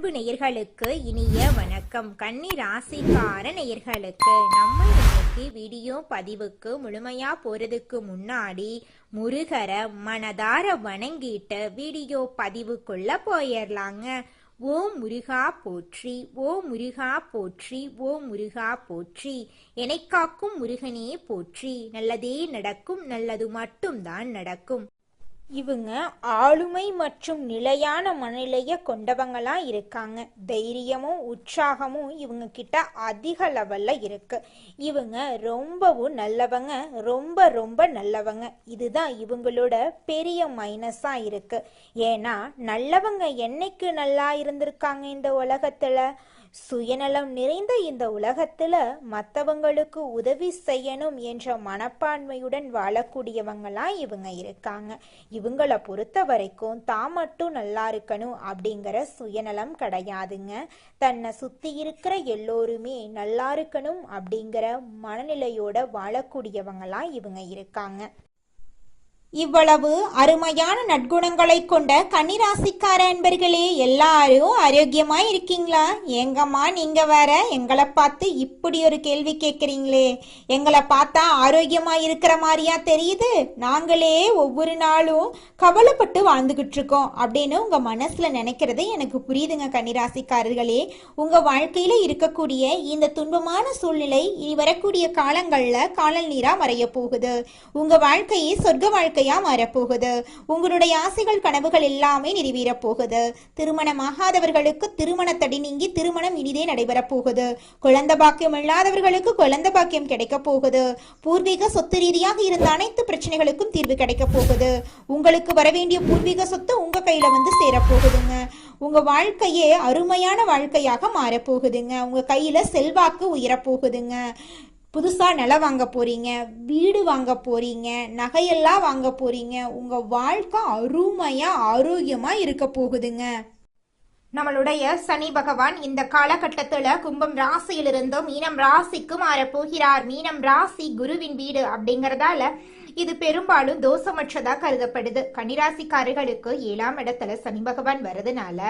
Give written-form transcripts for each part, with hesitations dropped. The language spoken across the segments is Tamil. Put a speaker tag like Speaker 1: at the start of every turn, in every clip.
Speaker 1: அன்பு நேயர்களுக்கு இனிய வணக்கம். கன்னி ராசிக்கார நேயர்களுக்கு நம்ம இன்னைக்கு வீடியோ பதிவுக்கு முழுமையா போறதுக்கு முன்னாடி முருகரை மனதார வணங்கிட்டு வீடியோ பதிவுக்குள்ள போயிடலாங்க. ஓ முருகா போற்றி, ஓ முருகா போற்றி, ஓ முருகா போற்றி, என்னை காக்கும் முருகனே போற்றி. நல்லதே நடக்கும், நல்லது மட்டும்தான் நடக்கும். இவங்க ஆளுமை மற்றும் நிலையான மனநிலைய கொண்டவங்களா இருக்காங்க. தைரியமும் உற்சாகமும் இவங்க கிட்ட அதிக லெவல்ல இருக்கு. இவங்க ரொம்பவும் நல்லவங்க, ரொம்ப ரொம்ப நல்லவங்க. இதுதான் இவங்களோட பெரிய மைனஸா இருக்கு. ஏன்னா நல்லவங்க என்னைக்கு நல்லா இருந்திருக்காங்க இந்த உலகத்துல? சுயநலம் நிறைந்த இந்த உலகத்துல மற்றவங்களுக்கு உதவி செய்யணும் என்ற மனப்பான்மையுடன் வாழக்கூடியவங்களா இவங்க இருக்காங்க. இவங்கள பொறுத்த வரைக்கும் தான் மட்டும் நல்லா இருக்கணும் அப்படிங்கிற சுயநலம் கிடையாதுங்க. தன்னை சுத்தி இருக்கிற எல்லோருமே நல்லா இருக்கணும் அப்படிங்கிற மனநிலையோட வாழக்கூடியவங்களா இவங்க இருக்காங்க. இவ்வளவு அருமையான நற்குணங்களை கொண்ட கன்னிராசிக்கார அன்பர்களே, எல்லாரும் ஆரோக்கியமா இருக்கீங்களா? எங்கம்மா நீங்க வேற எங்களை பார்த்து இப்படி ஒரு கேள்வி கேட்குறீங்களே? எங்களை பார்த்தா ஆரோக்கியமா இருக்கிற மாதிரியா தெரியுது? நாங்களே ஒவ்வொரு நாளும் கவலைப்பட்டு வாழ்ந்துகிட்டு இருக்கோம் அப்படின்னு உங்க மனசுல நினைக்கிறது எனக்கு புரியுதுங்க. கன்னிராசிக்காரர்களே, உங்க வாழ்க்கையில இருக்கக்கூடிய இந்த துன்பமான சூழ்நிலை இனி வரக்கூடிய காலங்கள்ல காலல் நீரா மறைய போகுது. உங்க வாழ்க்கையை சொர்க்க வாழ்க்கை மாறப்போகுது. உங்களுடைய ஆசைகள் கனவுகள் எல்லாமே நிறைவேற போகுது. திருமணமாகாதவர்களுக்கு திருமண தடை நீங்கி திருமணம் இனிதே நடைபெற போகுது. குழந்தை பாக்கியம் இல்லாதவர்களுக்கு குழந்தை பாக்கியம் கிடைக்க போகுது. பூர்வீக சொத்து ரீதியாக இருந்த அனைத்து பிரச்சனைகளுக்கும் தீர்வு கிடைக்க போகுது. உங்களுக்கு வரவேண்டிய பூர்வீக சொத்து உங்க கையில வந்து சேரப்போகுதுங்க. உங்க வாழ்க்கையே அருமையான வாழ்க்கையாக மாறப்போகுதுங்க. உங்க கையில செல்வாக்கு உயரப்போகுதுங்க. புதுசா நிலம் வாங்க போறீங்க, வீடு வாங்க போறீங்க, நகையெல்லாம் வாங்க போறீங்க. உங்க வாழ்க்கை அருமையா ஆரோக்கியமா இருக்க போகுதுங்க. நம்மளுடைய சனி பகவான் இந்த காலகட்டத்துல கும்பம் ராசியிலிருந்து மீனம் ராசிக்கு மாறப்போகிறார். மீனம் ராசி குருவின் வீடு அப்படிங்கறதால இது பெரும்பாலும் தோஷமற்றதா கருதப்படுது. கன்னிராசிக்காரர்களுக்கு 7ஆம் இடத்துல சனி பகவான் வரதுனால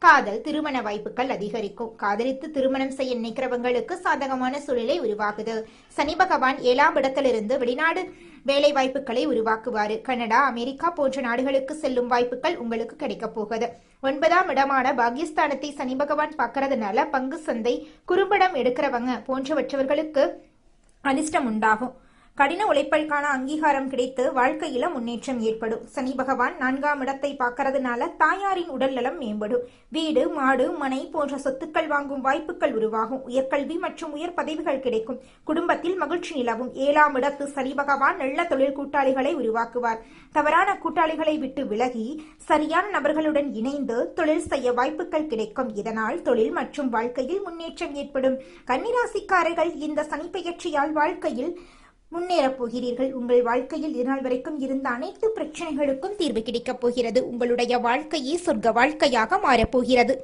Speaker 1: காதல், திருமண வாய்ப்புகள் அதிகரிக்கும். காதலித்து திருமணம் செய்ய நினைக்கிறவங்களுக்கு சாதகமான சூழ்நிலை உருவாகுது. சனி பகவான் 7ஆம் இடத்திலிருந்து வெளிநாடு வேலை வாய்ப்புகளை உருவாக்குவாரு. கனடா, அமெரிக்கா போன்ற நாடுகளுக்கு செல்லும் வாய்ப்புகள் உங்களுக்கு கிடைக்க போகுது. 9ஆம் இடமான பாகிஸ்தானத்தை சனி பகவான் பார்க்கறதுனால பங்கு சந்தை, குறும்படம் எடுக்கிறவங்க போன்றவற்றவர்களுக்கு அதிர்ஷ்டம் உண்டாகும். கடின உழைப்பதற்கான அங்கீகாரம் கிடைத்து வாழ்க்கையில முன்னேற்றம் ஏற்படும். சனி பகவான் 4ஆம் இடத்தை பார்க்கறதுனால தாயாரின் உடல் நலம் மேம்படும். வீடு, மாடு, மனை போன்ற சொத்துக்கள் வாங்கும் வாய்ப்புகள் உருவாகும். உயர்கல்வி மற்றும் உயர் பதவிகள் கிடைக்கும். குடும்பத்தில் மகிழ்ச்சி நிலவும். 7ஆம் இடத்து சனி பகவான் நல்ல தொழில் கூட்டாளிகளை உருவாக்குவார். தவறான கூட்டாளிகளை விட்டு விலகி சரியான நபர்களுடன் இணைந்து தொழில் செய்ய வாய்ப்புகள் கிடைக்கும். இதனால் தொழில் மற்றும் வாழ்க்கையில் முன்னேற்றம் ஏற்படும். கன்னிராசிக்காரர்கள் இந்த சனி பெயர்ச்சியால் வாழ்க்கையில் முன்னேறப் போகிறீர்கள். உங்கள் வாழ்க்கையில் இதனால் வரைக்கும் இருந்த அனைத்து பிரச்சனைகளுக்கும் தீர்வு கிடைக்கப் போகிறது. உங்களுடைய வாழ்க்கையே சொர்க்க வாழ்க்கையாக மாறப்போகிறது.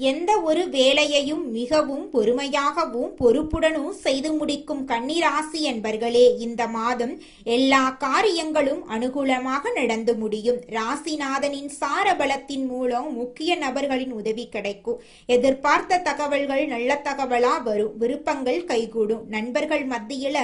Speaker 1: எந்த ஒரு வேலையையும் மிகவும் பொறுமையாகவும் பொறுப்புடனும் செய்து முடிக்கும் கன்னிராசி என்பர்களே, இந்த மாதம் எல்லா காரியங்களும் அனுகூலமாக நடந்து முடியும். ராசிநாதனின் சார பலத்தின் மூலம் முக்கிய நபர்களின் உதவி கிடைக்கும். எதிர்பார்த்த தகவல்கள் நல்ல தகவலா வரும். விருப்பங்கள் கைகூடும். நண்பர்கள் மத்தியில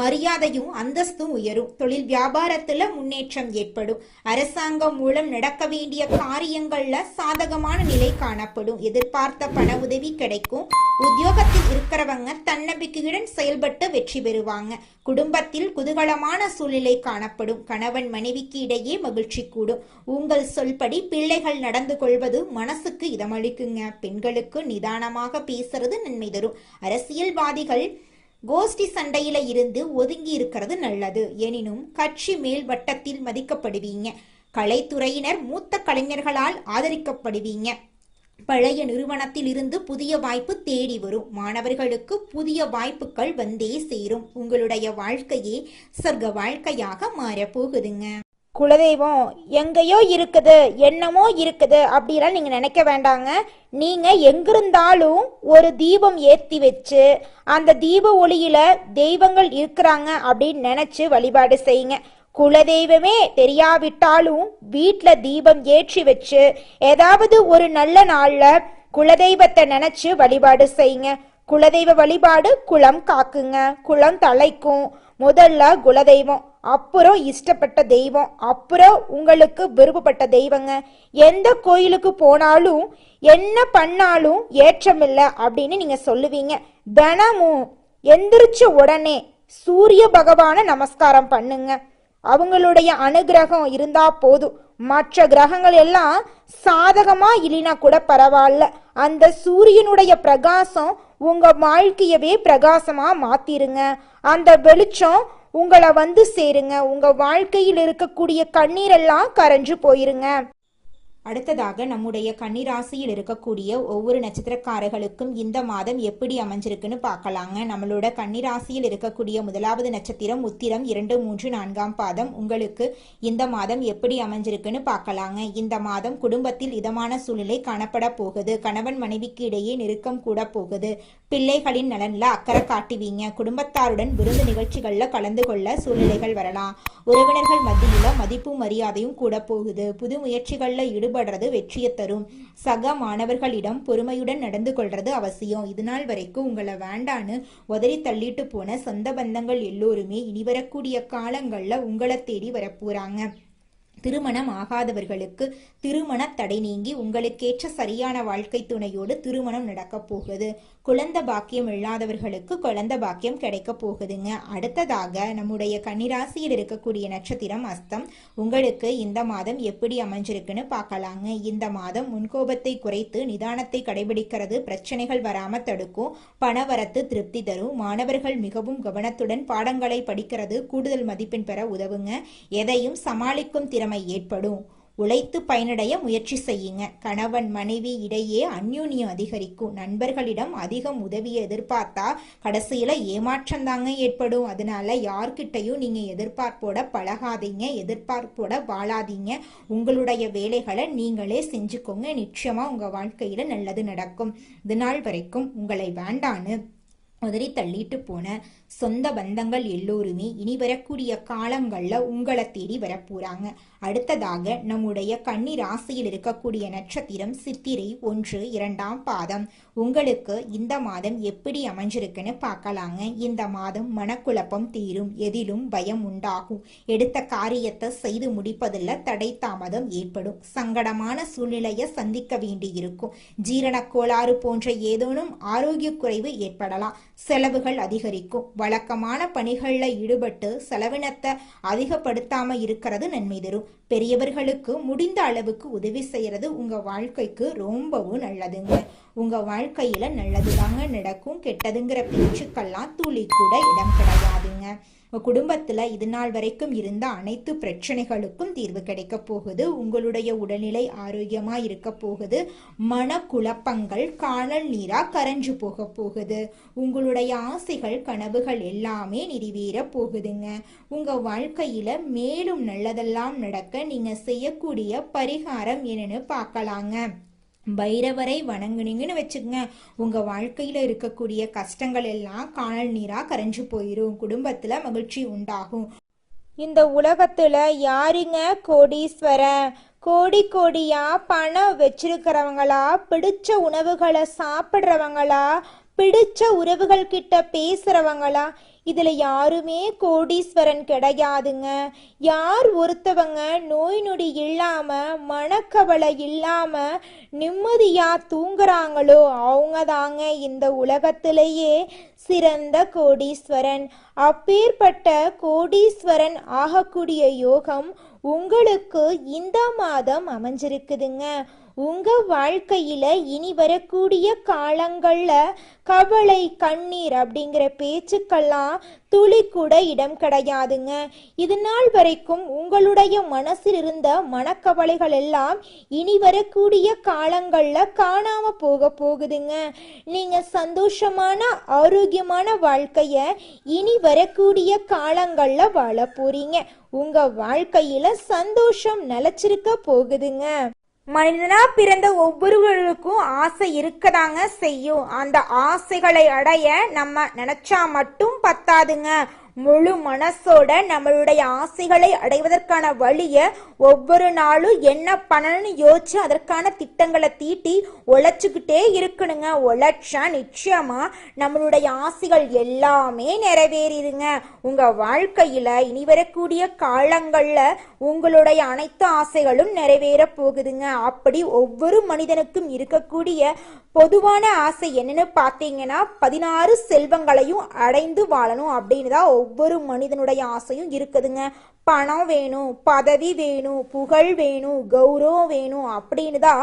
Speaker 1: மரியாதையும் அந்தஸ்தும் உயரும். தொழில் வியாபாரத்துல முன்னேற்றம் ஏற்படும். அரசாங்கம் மூலம் நடக்க வேண்டிய காரியங்கள்ல சாதகமான நிலை காணப்படும். எதிர்பார்த்த பண உதவி கிடைக்கும். உத்தியோகத்தில் இருக்கிறவங்க தன்னம்பிக்கையுடன் செயல்பட்டு வெற்றி பெறுவாங்க. குடும்பத்தில் குதூகலமான சூழ்நிலை காணப்படும். கணவன் மனைவிக்கு இடையே மகிழ்ச்சி கூடும். உங்கள் சொல்படி பிள்ளைகள் நடந்து கொள்வது மனசுக்கு இதமளிக்குங்க. பெண்களுக்கு நிதானமாக பேசுறது நன்மை தரும். அரசியல்வாதிகள் கோஷ்டி சண்டையில இருந்து ஒதுங்கி இருக்கிறது நல்லது. எனினும் கட்சி மேல் வட்டத்தில் மதிக்கப்படுவீங்க. கலைத்துறையினர் மூத்த கலைஞர்களால் ஆதரிக்கப்படுவீங்க. பழைய நிறுவனத்தில் இருந்து புதிய வாய்ப்பு தேடி வரும். மாணவர்களுக்கு புதிய வாய்ப்புகள் வந்தே சேரும். உங்களுடைய வாழ்க்கையே சொர்க்க வாழ்க்கையாக மாறப்போகுதுங்க. குலதெய்வம் எங்கேயோ இருக்குது, என்னமோ இருக்குது அப்படிலாம் நீங்க நினைக்க வேண்டாங்க. நீங்க எங்கிருந்தாலும் ஒரு தீபம் ஏற்றி வச்சு அந்த தீப ஒளியில தெய்வங்கள் இருக்கிறாங்க அப்படின்னு நினைச்சு வழிபாடு செய்யுங்க. குலதெய்வமே தெரியாவிட்டாலும் வீட்ல தீபம் ஏற்றி வச்சு ஏதாவது ஒரு நல்ல நாள்ல குலதெய்வத்தை நினைச்சு வழிபாடு செய்யுங்க. குலதெய்வ வழிபாடு குலம் காக்குங்க, குலம் தலைக்கும். முதல்ல குலதெய்வம், அப்புறம் இஷ்டப்பட்ட தெய்வம், அப்புறம் உங்களுக்கு விருப்பப்பட்ட தெய்வங்க. எந்த கோயிலுக்கு போனாலும் என்ன பண்ணாலும் ஏற்றமில்லை அப்படின்னு நீங்க சொல்லுவீங்க. தினமும் எந்திரிச்ச உடனே சூரிய பகவான நமஸ்காரம் பண்ணுங்க. அவங்களுடைய அனுகிரகம் இருந்தா போதும். மற்ற கிரகங்கள் எல்லாம் சாதகமா இல்லைனா கூட பரவாயில்ல, அந்த சூரியனுடைய பிரகாசம் உங்க வாழ்க்கையவே பிரகாசமா மாத்திருங்க. அந்த வெளிச்சம் உங்களை வந்து சேருங்க. உங்க வாழ்க்கையில் இருக்கக்கூடிய கண்ணீரெல்லாம் கரைஞ்சு போயிருங்க. அடுத்ததாக நம்முடைய கன்னிராசியில் இருக்கக்கூடிய ஒவ்வொரு நட்சத்திரக்காரர்களுக்கும் இந்த மாதம் எப்படி அமைஞ்சிருக்குன்னு பார்க்கலாங்க. நம்மளோட கன்னிராசியில் இருக்கக்கூடிய முதலாவது நட்சத்திரம் உத்திரம் 2, 3, 4ஆம் பாதம். உங்களுக்கு இந்த மாதம் எப்படி அமைஞ்சிருக்குன்னு பார்க்கலாங்க. இந்த மாதம் குடும்பத்தில் இதமான சூழ்நிலை காணப்பட போகுது. கணவன் மனைவிக்கு இடையே நெருக்கம் கூட போகுது. பிள்ளைகளின் நலன்ல அக்கறை காட்டுவீங்க. குடும்பத்தாருடன் விருந்து நிகழ்ச்சிகள்ல கலந்து கொள்ள சூழ்நிலைகள் வரலாம். உறவினர்கள் மத்தியில மதிப்பு மரியாதையும் கூட போகுது. புது முயற்சிகள்ல ஈடுபடுறது வெற்றியை தரும். சக மாணவர்களிடம் பொறுமையுடன் நடந்து கொள்றது அவசியம். இதுநாள் வரைக்கும் உங்களை வேண்டான்னு உதறி தள்ளிட்டு போன சொந்த பந்தங்கள் எல்லோருமே இனி வரக்கூடிய காலங்கள்ல உங்களை தேடி வரப்போறாங்க. திருமணம் ஆகாதவர்களுக்கு திருமண தடை நீங்கி உங்களுக்கேற்ற சரியான வாழ்க்கை துணையோடு திருமணம் நடக்க போகுது. குழந்தை பாக்கியம் இல்லாதவர்களுக்கு குழந்தை பாக்கியம் கிடைக்க போகுதுங்க. அடுத்ததாக நம்முடைய கன்னிராசியில் இருக்கக்கூடிய நட்சத்திரம் அஸ்தம். உங்களுக்கு இந்த மாதம் எப்படி அமைஞ்சிருக்குன்னு பார்க்கலாங்க. இந்த மாதம் முன்கோபத்தை குறைத்து நிதானத்தை கடைபிடிக்கிறது பிரச்சனைகள் வராம தடுக்கும். பணவரத்து திருப்தி தரும். மாணவர்கள் மிகவும் கவனத்துடன் பாடங்களை படிக்கிறது கூடுதல் மதிப்பெண் பெற உதவுங்க. எதையும் சமாளிக்கும் திறமை ஏற்படும். உழைத்து பயனடைய முயற்சி செய்யுங்க. கணவன் மனைவி இடையே அந்யோன்யம் அதிகரிக்கும். நண்பர்களிடம் அதிகம் உதவியை எதிர்பார்த்தா கடைசியில ஏமாற்றம் தாங்க ஏற்படும். அதனால யார்கிட்டையும் நீங்க எதிர்பார்ப்போட பழகாதீங்க, எதிர்பார்ப்போட வாழாதீங்க. உங்களுடைய வேலைகளை நீங்களே செஞ்சுக்கோங்க. நிச்சயமா உங்க வாழ்க்கையில நல்லது நடக்கும். இதுநாள் வரைக்கும் உங்களை வேண்டான்னு உதறி தள்ளிட்டு போன சொந்த பந்தங்கள் எல்லோருமே இனி வரக்கூடிய காலங்கள்ல உங்களை தேடி வரப்போறாங்க. அடுத்ததாக நம்முடைய கன்னி ராசியில் இருக்கக்கூடிய நட்சத்திரம் சித்திரை 1, 2ஆம் பாதம். உங்களுக்கு இந்த மாதம் எப்படி அமைஞ்சிருக்குன்னு பார்க்கலாங்க. இந்த மாதம் மனக்குழப்பம் தீரும். எதிலும் பயம் உண்டாகும். எடுத்த காரியத்தை செய்து முடிப்பதில் தடை தாமதம் ஏற்படும். சங்கடமான சூழ்நிலையை சந்திக்க வேண்டி இருக்கும். ஜீரண கோளாறு போன்ற ஏதேனும் ஆரோக்கிய குறைவு ஏற்படலாம். செலவுகள் அதிகரிக்கும். வழக்கமான பணிகளில் ஈடுபட்டு செலவினத்தை அதிகப்படுத்தாம இருக்கிறது நன்மை தரும். பெரியவர்களுக்கு முடிந்த அளவுக்கு உதவி செய்யறது உங்க வாழ்க்கைக்கு ரொம்பவும் நல்லதுங்க. உங்க வாழ்க்கையில நல்லதுதாங்க நடக்கும். கெட்டதுங்கிற பேச்சுக்கெல்லாம் துளி கூட இடம் கிடையாதுங்க. குடும்பத்துல இது நாள் வரைக்கும் இருந்த அனைத்து பிரச்சனைகளுக்கும் தீர்வு கிடைக்க போகுது. உங்களுடைய உடல்நிலை ஆரோக்கியமா இருக்க போகுது. மனக்குழப்பங்கள் காணல் நீரா கரைஞ்சு போக போகுது. உங்களுடைய ஆசைகள் கனவுகள் எல்லாமே நிறைவேற போகுதுங்க. உங்க வாழ்க்கையில மேலும் நல்லதெல்லாம் நடக்க நீங்க செய்யக்கூடிய பரிகாரம் என்னன்னு பார்க்கலாங்க. பைரவரை வணங்குனீங்கன்னு வச்சுக்கங்க, உங்க வாழ்க்கையில இருக்கக்கூடிய கஷ்டங்கள் எல்லாம் காணல் நீரா கரைஞ்சு போயிரும். குடும்பத்துல மகிழ்ச்சி உண்டாகும். இந்த உலகத்துல யாருங்க கோடீஸ்வரன்? கோடி கோடியா பணம் வச்சிருக்கிறவங்களா, பிடிச்ச உணவுகளை சாப்பிட்றவங்களா, பிடிச்ச உறவுகள் கிட்ட பேசுறவங்களா? இதுல யாருமே கோடீஸ்வரன் கிடையாதுங்க. யார் ஒருத்தவங்க நோய் நொடி இல்லாம மனக்கவலை இல்லாம நிம்மதியா தூங்குறாங்களோ அவங்க தாங்க இந்த உலகத்திலேயே சிறந்த கோடீஸ்வரன். அப்பேற்பட்ட கோடீஸ்வரன் ஆகக்கூடிய யோகம் உங்களுக்கு இந்த மாதம் அமைஞ்சிருக்குதுங்க. உங்க வாழ்க்கையில இனி வரக்கூடிய காலங்கள்ல கவலை கண்ணீர் அப்படிங்கிற பேச்சுக்கெல்லாம் துளி கூட இடம் கிடையாதுங்க. இது நாள் வரைக்கும் உங்களுடைய மனசில் இருந்த மனக்கவலைகள் எல்லாம் இனி வரக்கூடிய காலங்கள்ல காணாம போக போகுதுங்க. நீங்க சந்தோஷமான ஆரோக்கியமான வாழ்க்கைய இனி வரக்கூடிய காலங்கள்ல வாழ போறீங்க. உங்க வாழ்க்கையில சந்தோஷம் நிலைச்சிருக்க போகுதுங்க. மனிதனா பிறந்த ஒவ்வொருவருக்கும் ஆசை இருக்கதாங்க செய்யும். அந்த ஆசைகளை அடைய நம்ம நினைச்சா மட்டும் பத்தாதுங்க. முழு மனசோட நம்மளுடைய ஆசைகளை அடைவதற்கான வழியை ஒவ்வொரு நாளும் என்ன பண்ணணும்னு யோசிச்சு அதற்கான திட்டங்களை தீட்டி உழைச்சுக்கிட்டே இருக்கணுங்க. உழைச்சா நிச்சயமா நம்மளுடைய ஆசைகள் எல்லாமே நிறைவேறிடுங்க. உங்க வாழ்க்கையில இனி வரக்கூடிய காலங்கள்ல உங்களுடைய அனைத்து ஆசைகளும் நிறைவேற போகுதுங்க. அப்படி ஒவ்வொரு மனிதனுக்கும் இருக்கக்கூடிய பொதுவான ஆசை என்னன்னு பார்த்தீங்கன்னா 16 செல்வங்களையும் அடைந்து வாழணும் அப்படின்னு தான் ஒவ்வொரு மனிதனுடைய ஆசையும் இருக்குதுங்க. பணம் வேணும், பதவி வேணும், புகழ் வேணும், கௌரவம் வேணும் அப்படின்னு தான்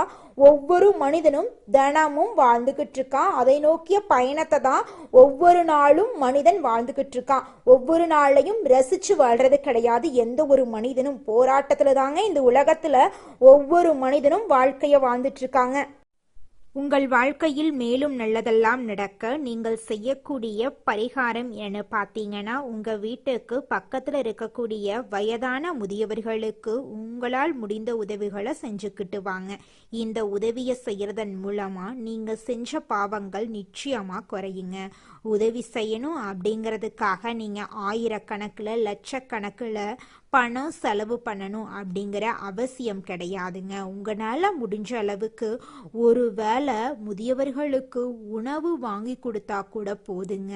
Speaker 1: ஒவ்வொரு மனிதனும் தினமும் வாழ்ந்துகிட்டு இருக்கான். அதை நோக்கிய பயணத்தை தான் ஒவ்வொரு நாளும் மனிதன் வாழ்ந்துகிட்டு இருக்கான். ஒவ்வொரு நாளையும் ரசிச்சு வாழ்றது கிடையாது. எந்த ஒரு மனிதனும் போராட்டத்துல தாங்க இந்த உலகத்துல ஒவ்வொரு மனிதனும் வாழ்க்கைய வாழ்ந்துட்டு இருக்காங்க. உங்கள் வாழ்க்கையில் மேலும் நல்லதெல்லாம் நடக்க நீங்கள் செய்யக்கூடிய பரிகாரம் என்ன பார்த்தீங்கன்னா, உங்கள் வீட்டுக்கு பக்கத்தில் இருக்கக்கூடிய வயதான முதியவர்களுக்கு உங்களால் முடிந்த உதவிகளை செஞ்சுக்கிட்டு வாங்க. இந்த உதவியை செய்யறதன் மூலமாக நீங்கள் செஞ்ச பாவங்கள் நிச்சயமாக குறையுங்க. உதவி செய்யணும் அப்படிங்கிறதுக்காக நீங்கள் ஆயிரக்கணக்கில் லட்சக்கணக்கில் பணம் செலவு பண்ணணும் அப்படிங்கிற அவசியம் கிடையாதுங்க. உங்களால் முடிஞ்ச அளவுக்கு ஒரு வேளை முதியவர்களுக்கு உணவு வாங்கி கொடுத்தா கூட போதுங்க.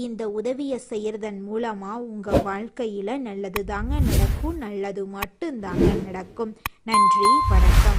Speaker 1: இந்த உதவியை செய்யறதன் மூலமாக உங்கள் வாழ்க்கையில் நல்லது தாங்க நடக்கும், நல்லது மட்டும்தாங்க நடக்கும். நன்றி, வணக்கம்.